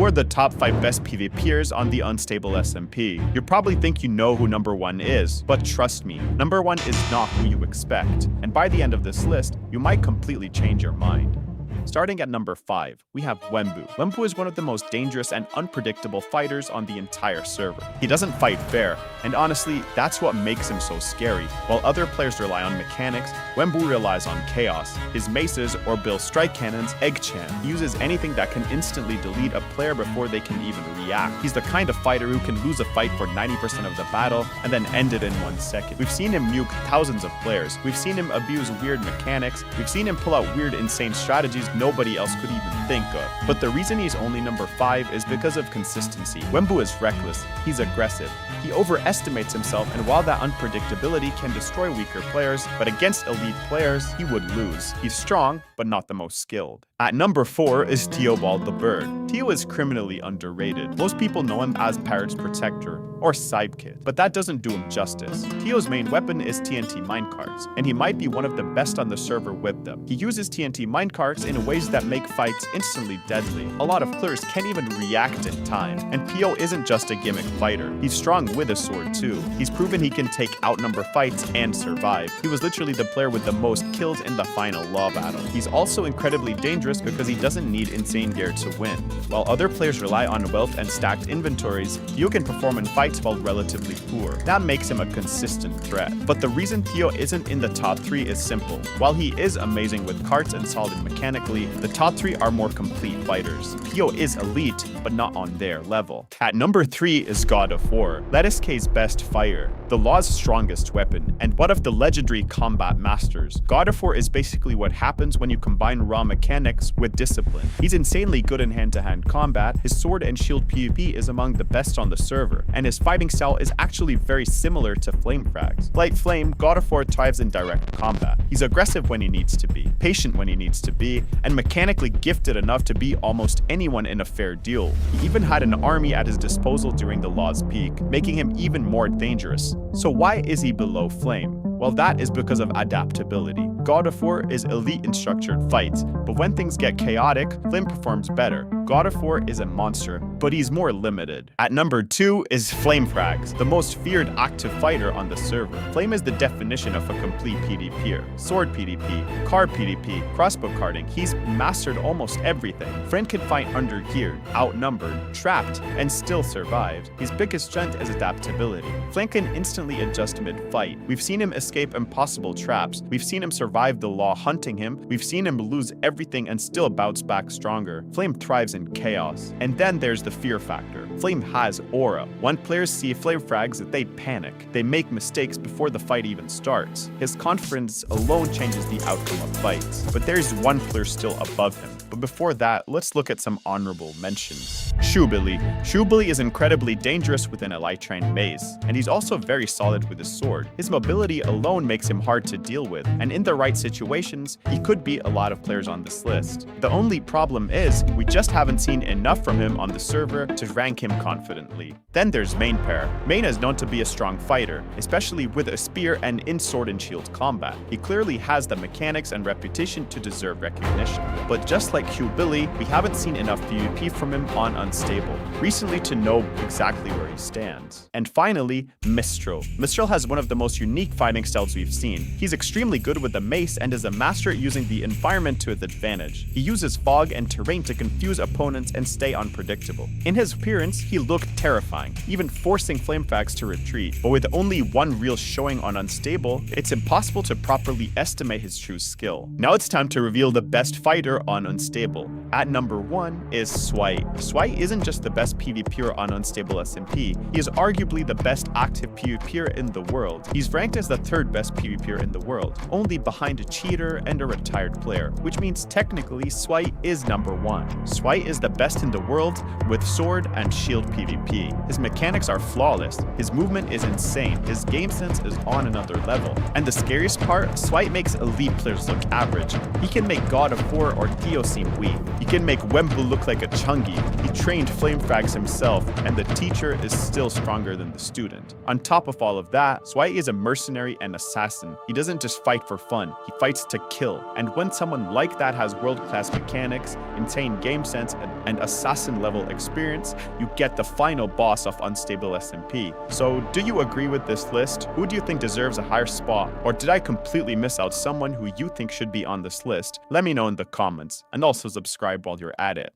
are the top 5 best PvPers on the unstable SMP. You probably think you know who number 1 is, but trust me, number 1 is not who you expect, and by the end of this list, you might completely change your mind. Starting at number 5, we have Wemmbu. Wemmbu is one of the most dangerous and unpredictable fighters on the entire server. He doesn't fight fair, and honestly, that's what makes him so scary. While other players rely on mechanics, Wemmbu relies on chaos. His maces, or Bill strike cannons, Egg-chan, uses anything that can instantly delete a player before they can even react. He's the kind of fighter who can lose a fight for 90% of the battle and then end it in 1 second. We've seen him nuke thousands of players. We've seen him abuse weird mechanics. We've seen him pull out weird, insane strategies nobody else could even think of. But the reason he's only number 5 is because of consistency. Wemmbu is reckless, he's aggressive, he overestimates himself, and while that unpredictability can destroy weaker players, but against elite players, he would lose. He's strong, but not the most skilled. At number 4 is Tio Bald the bird. Tio is criminally underrated. Most people know him as Parrot's protector, or sidekick, but that doesn't do him justice. Tio's main weapon is TNT minecarts, and he might be one of the best on the server with them. He uses TNT minecarts in ways that make fights instantly deadly. A lot of players can't even react in time, and Tio isn't just a gimmick fighter. He's strong with a sword too. He's proven he can take outnumber fights and survive. He was literally the player with the most kills in the final law battle. He's also incredibly dangerous because he doesn't need insane gear to win. While other players rely on wealth and stacked inventories, Tio can perform in fights while relatively poor. That makes him a consistent threat. But the reason Tio isn't in the top 3 is simple. While he is amazing with carts and solid mechanically, the top 3 are more complete fighters. Tio is elite, but not on their level. At number 3 is God of War, LettuceK's best fighter, the law's strongest weapon, and one of the legendary combat masters. God of War is basically what happens when you combine raw mechanics with discipline. He's insanely good in hand-to-hand combat, his sword and shield PvP is among the best on the server, and his fighting style is actually very similar to FlameFrags. Like Flame, God of War thrives in direct combat. He's aggressive when he needs to be, patient when he needs to be, and mechanically gifted enough to beat almost anyone in a fair duel. He even had an army at his disposal during the law's peak, making him even more dangerous. So why is he below Flame? Well, that is because of adaptability. God of War is elite in structured fights, but when things get chaotic, Flame performs better. God of War is a monster, but he's more limited. At number 2 is FlameFrags, the most feared active fighter on the server. Flame is the definition of a complete PvPer. Sword PvP, card PvP, crossbow carding, he's mastered almost everything. Friend can fight undergeared, outnumbered, trapped, and still survived. His biggest strength is adaptability. Flame can instantly adjust mid-fight. We've seen him escape impossible traps. We've seen him survive the law hunting him. We've seen him lose everything and still bounce back stronger. Flame thrives in chaos. And then there's the fear factor. Flame has aura. When players see FlameFrags, they panic. They make mistakes before the fight even starts. His confidence alone changes the outcome of fights. But there's one player still above him. But before that, let's look at some honorable mentions. Shubili. Shubili is incredibly dangerous within a light train maze, and he's also very solid with his sword. His mobility alone makes him hard to deal with, and in the right situations, he could beat a lot of players on this list. The only problem is, we just haven't seen enough from him on the server to rank him confidently. Then there's Manepear. Mane is known to be a strong fighter, especially with a spear and in sword and shield combat. He clearly has the mechanics and reputation to deserve recognition. But just like Shubili, we haven't seen enough PvP from him on Unstable recently to know exactly where he stands. And finally, Mistral. Mistral has one of the most unique fighting styles we've seen. He's extremely good with the mace and is a master at using the environment to his advantage. He uses fog and terrain to confuse opponents and stay unpredictable. In his appearance, he looked terrifying, even forcing FlameFrags to retreat. But with only one real showing on Unstable, it's impossible to properly estimate his true skill. Now it's time to reveal the best fighter on Unstable. At number 1 is Swight. Swight isn't just the best PvPer on Unstable SMP, he is arguably the best active PvPer in the world. He's ranked as the 3rd best PvPer in the world, only behind a cheater and a retired player, which means technically Swight is number 1. Swight is the best in the world with sword and shield PvP. His mechanics are flawless, his movement is insane, his game sense is on another level. And the scariest part, Swight makes elite players look average. He can make God of War or Tio seem weak. He can make Wemmbu look like a chungy. He trained FlameFrags himself, and the teacher is still stronger than the student. On top of all of that, Swight is a mercenary and assassin. He doesn't just fight for fun, he fights to kill. And when someone like that has world-class mechanics, insane game sense, and assassin-level experience, you get the final boss of Unstable SMP. So, do you agree with this list? Who do you think deserves a higher spot? Or did I completely miss out someone who you think should be on this list? Let me know in the comments, and also subscribe while you're at it.